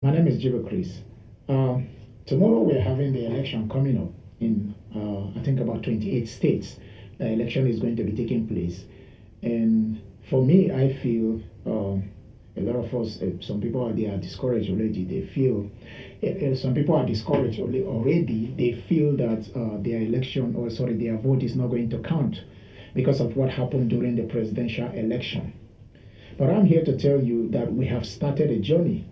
My name is Jibo Chris. Uh, Tomorrow we're having the election coming up in, I think, about 28 states. The election is going to be taking place. And for me, I feel a lot of us, some people they are discouraged already. They feel, some people are discouraged already. They feel that their election, or sorry, their vote is not going to count because of what happened during the presidential election. But I'm here to tell you that we have started a journey,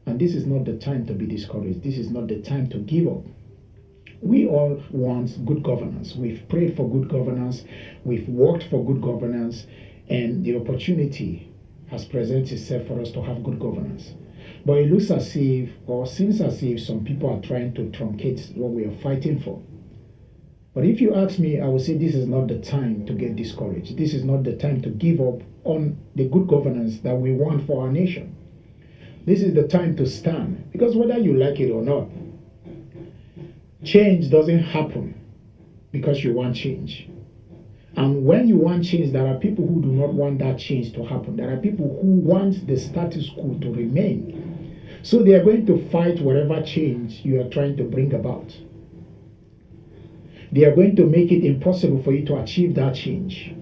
and this is not the time to be discouraged. This is not the time to give up. We all want good governance. We've prayed for good governance. We've worked for good governance. And the opportunity has presented itself for us to have good governance. But it looks as if, or seems as if, some people are trying to truncate what we are fighting for. But if you ask me, I would say this is not the time to get discouraged. This is not the time to give up on the good governance that we want for our nation. This is the time to stand, because whether you like it or not, change doesn't happen because you want change. And when you want change, there are people who do not want that change to happen. There are people who want the status quo to remain. So they are going to fight whatever change you are trying to bring about. They are going to make it impossible for you to achieve that change.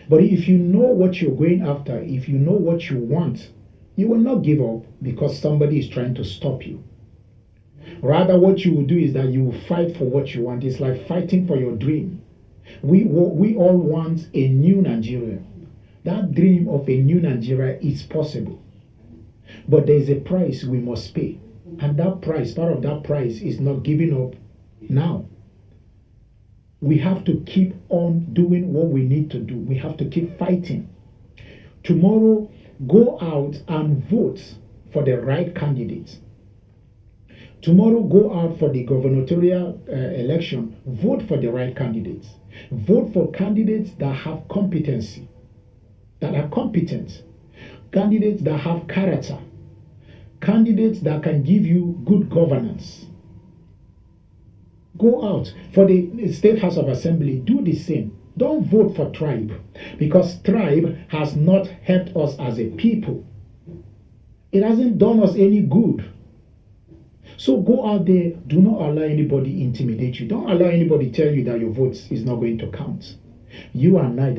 But if you know what you're going after, if you know what you want, you will not give up because somebody is trying to stop you. Rather, what you will do is that you will fight for what you want. It's like fighting for your dream. We all want a new Nigeria. That dream of a new Nigeria is possible. But there is a price we must pay. And that price, part of that price, is not giving up now. We have to keep on doing what we need to do. We have to keep fighting. Tomorrow, go out and vote for the right candidates. Tomorrow, go out for the gubernatorial election. Vote for the right candidates. Vote for candidates that have competency, that are competent, candidates that have character, candidates that can give you good governance. Go out for the State House of Assembly. Do the same. Don't vote for tribe, because tribe has not helped us as a people. It hasn't done us any good. So go out there. Do not allow anybody intimidate you. Don't allow anybody tell you that your vote is not going to count. You and I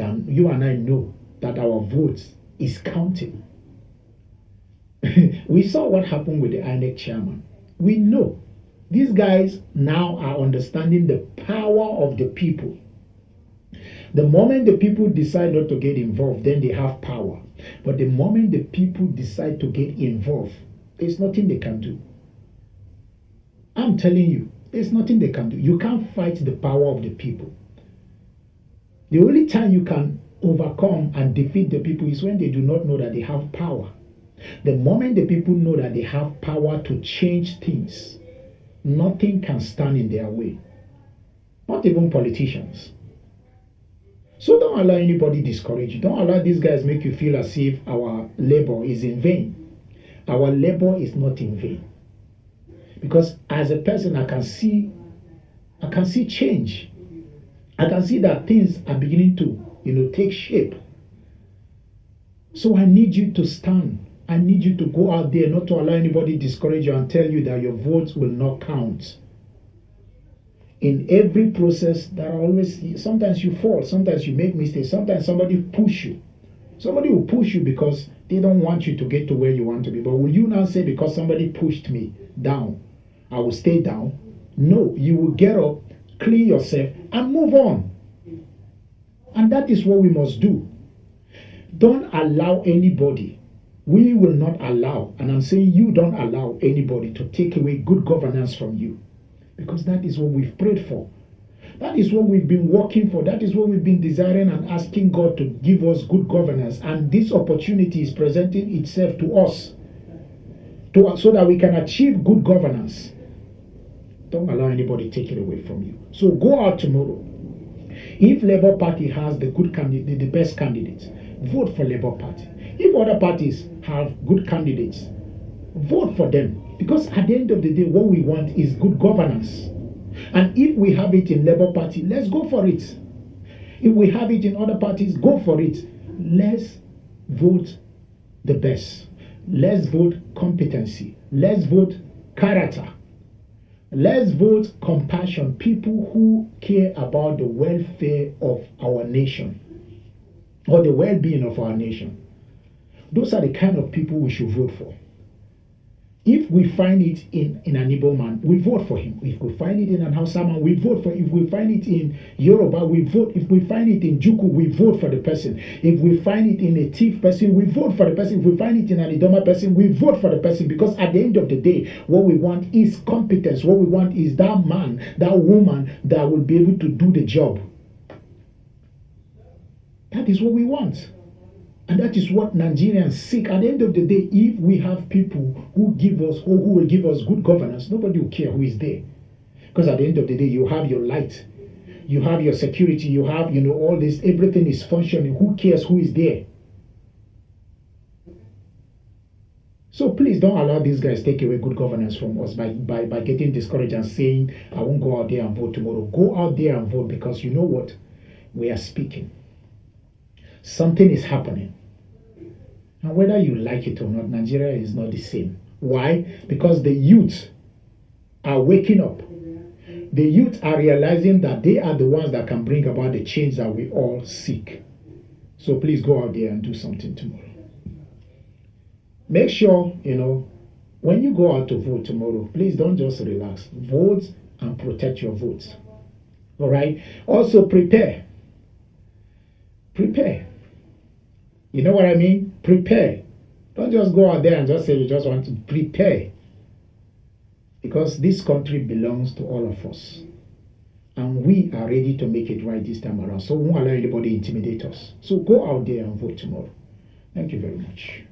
know that our vote is counting. We saw what happened with the INEC chairman. We know these guys now are understanding the power of the people. The moment the people decide not to get involved, then they have power. But the moment the people decide to get involved, there's nothing they can do. I'm telling you, there's nothing they can do. You can't fight the power of the people. The only time you can overcome and defeat the people is when they do not know that they have power. The moment the people know that they have power to change things, nothing can stand in their way. Not even politicians. So don't allow anybody discourage you. Don't allow these guys make you feel as if our labor is in vain. Our labor is not in vain. Because as a person, I can see change. I can see that things are beginning to, take shape. So I need you to stand. I need you to go out there, not to allow anybody discourage you and tell you that your votes will not count. In every process, there are always, sometimes you fall, sometimes you make mistakes, sometimes somebody push you. Somebody will push you because they don't want you to get to where you want to be. But will you now say, because somebody pushed me down, I will stay down? No, you will get up, clean yourself, and move on. And that is what we must do. Don't allow anybody. We will not allow, and I'm saying you don't allow anybody to take away good governance from you. Because that is what we've prayed for. That is what we've been working for. That is what we've been desiring and asking God to give us good governance. And this opportunity is presenting itself to us so that we can achieve good governance. Don't allow anybody take it away from you. So go out tomorrow. If Labour Party has the good candidate, the best candidates, vote for Labour Party. If other parties have good candidates, vote for them. Because at the end of the day, what we want is good governance. And if we have it in Labour Party, let's go for it. If we have it in other parties, go for it. Let's vote the best. Let's vote competency. Let's vote character. Let's vote compassion. People who care about the welfare of our nation or the well-being of our nation. Those are the kind of people we should vote for. If we find it in an Igbo man, we vote for him. If we find it in an Hausa man, we vote for him. If we find it in Yoruba, we vote. If we find it in Juku, we vote for the person. If we find it in a thief person, we vote for the person. If we find it in an Idoma person, we vote for the person. Because at the end of the day, what we want is competence. What we want is that man, that woman that will be able to do the job. That is what we want. And that is what Nigerians seek. At the end of the day, if we have people who will give us good governance, nobody will care who is there. Because at the end of the day, you have your light, you have your security, you have, all this, everything is functioning. Who cares who is there? So please don't allow these guys take away good governance from us by getting discouraged and saying, I won't go out there and vote tomorrow. Go out there and vote, because you know what? We are speaking. Something is happening. And whether you like it or not, Nigeria is not the same. Why? Because the youth are waking up. The youth are realizing that they are the ones that can bring about the change that we all seek. So please go out there and do something tomorrow. Make sure, when you go out to vote tomorrow, please don't just relax. Vote and protect your votes. All right? Also prepare. Prepare. You know what I mean? Prepare. Don't just go out there and just say you just want to prepare. Because this country belongs to all of us. And we are ready to make it right this time around. So we won't allow anybody to intimidate us. So go out there and vote tomorrow. Thank you very much.